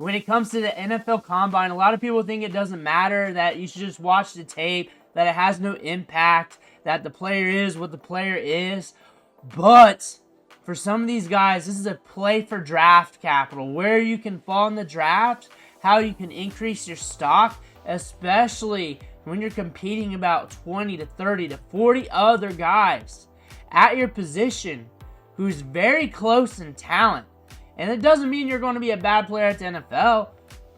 When it comes to the NFL Combine, a lot of people think it doesn't matter, that you should just watch the tape, that it has no impact, that the player is what the player is. But for some of these guys, this is a play for draft capital, where you can fall in the draft, how you can increase your stock, especially when you're competing about 20 to 30 to 40 other guys at your position who's very close in talent. And it doesn't mean you're going to be a bad player at the NFL,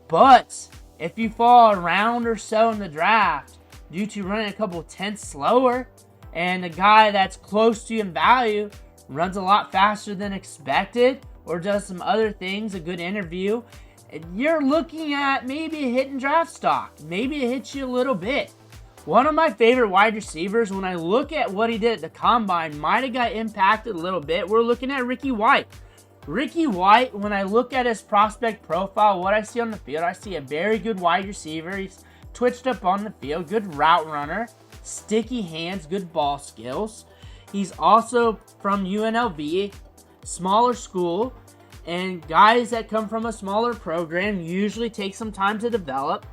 but if you fall a round or so in the draft due to running a couple tenths slower, and a guy that's close to you in value runs a lot faster than expected, or does some other things, a good interview, you're looking at maybe a hit in draft stock. Maybe it hits you a little bit. One of my favorite wide receivers, when I look at what he did at the Combine, might have got impacted a little bit. We're looking at Ricky White. Ricky White, when I look at his prospect profile, what I see on the field, I see a very good wide receiver. He's twitched up on the field, good route runner, sticky hands, good ball skills. He's also from UNLV, smaller school, and guys that come from a smaller program usually take some time to develop.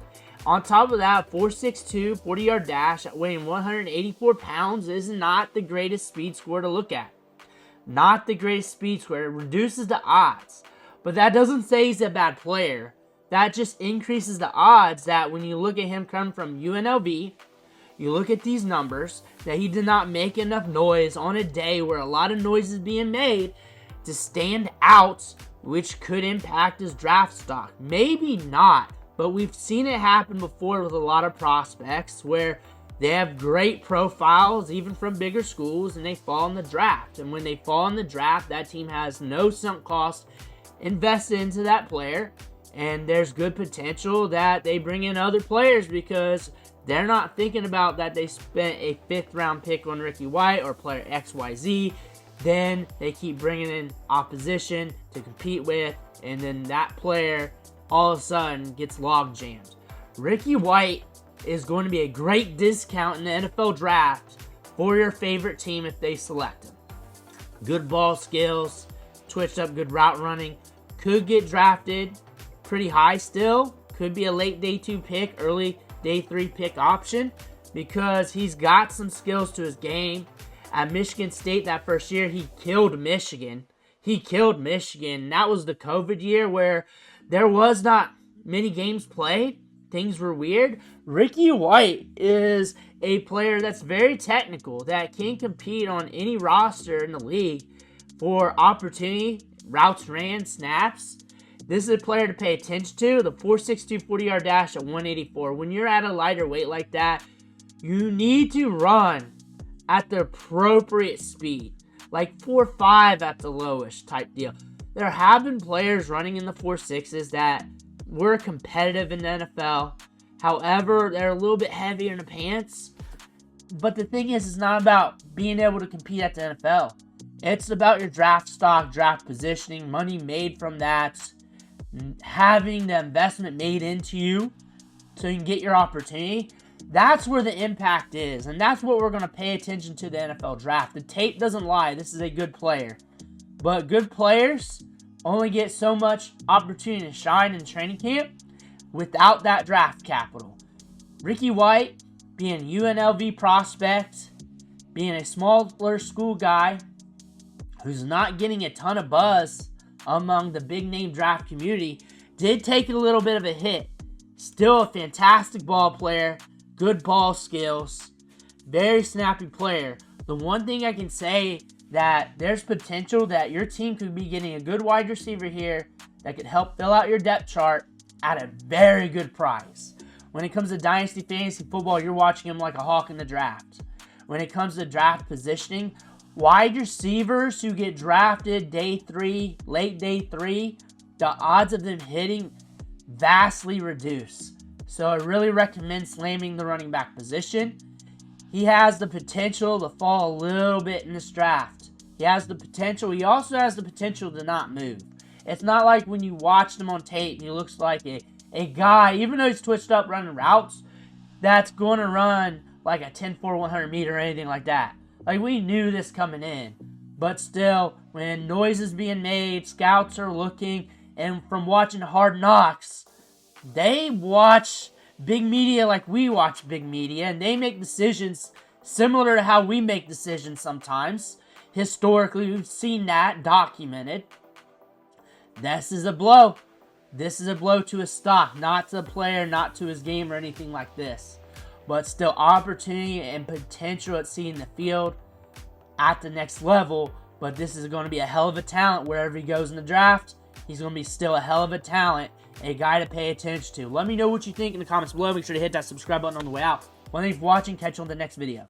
On top of that, 4.62, 40-yard dash at weighing 184 pounds is not the greatest speed score to look at. Not the greatest speed score. It reduces the odds. But that doesn't say he's a bad player. That just increases the odds that when you look at him come from UNLV, you look at these numbers, that he did not make enough noise on a day where a lot of noise is being made to stand out, which could impact his draft stock. Maybe not, but we've seen it happen before with a lot of prospects where they have great profiles, even from bigger schools, and they fall in the draft. And when they fall in the draft, that team has no sunk cost invested into that player, and there's good potential that they bring in other players because they're not thinking about that they spent a 5th round pick on Ricky White or player XYZ. Then they keep bringing in opposition to compete with, and then that player all of a sudden gets log jammed. Ricky White is going to be a great discount in the NFL draft for your favorite team if they select him. Good ball skills, twitched up, good route running. Could get drafted pretty high still. Could be a late day 2 pick, early day 3 pick option because he's got some skills to his game. At Michigan State that first year, he killed Michigan. That was the COVID year where there was not many games played. Things were weird. Ricky White is a player that's very technical, that can compete on any roster in the league for opportunity, routes ran, snaps. This is a player to pay attention to. The 4.62 40-yard dash at 184. When you're at a lighter weight like that, you need to run at the appropriate speed, like 4.5 at the lowest type deal. There have been players running in the 4.6s that were competitive in the NFL. However, they're a little bit heavier in the pants. But the thing is, it's not about being able to compete at the NFL. It's about your draft stock, draft positioning, money made from that, having the investment made into you so you can get your opportunity. That's where the impact is, and that's what we're going to pay attention to the NFL draft. The tape doesn't lie. This is a good player. But good players only get so much opportunity to shine in training camp without that draft capital. Ricky White, being UNLV prospect, being a smaller school guy who's not getting a ton of buzz among the big name draft community, did take a little bit of a hit. Still a fantastic ball player, good ball skills, very snappy player. The one thing I can say that there's potential that your team could be getting a good wide receiver here that could help fill out your depth chart at a very good price. When it comes to Dynasty Fantasy Football, you're watching him like a hawk in the draft. When it comes to draft positioning, wide receivers who get drafted day 3, late day 3, the odds of them hitting vastly reduce. So I really recommend slamming the running back position. He has the potential to fall a little bit in this draft. He has the potential. He also has the potential to not move. It's not like when you watched him on tape, he looks like a guy, even though he's twitched up running routes, that's going to run like a 10-4 100 meter or anything like that. Like, we knew this coming in. But still, when noise is being made, scouts are looking, and from watching Hard Knocks, they watch big media like we watch big media, and they make decisions similar to how we make decisions sometimes. Historically, we've seen that documented. This is a blow. This is a blow to his stock, not to the player, not to his game or anything like this. But still, opportunity and potential at seeing the field at the next level. But this is going to be a hell of a talent wherever he goes in the draft. He's going to be still a hell of a talent, a guy to pay attention to. Let me know what you think in the comments below. Make sure to hit that subscribe button on the way out. Well, thank you for watching. Catch you on the next video.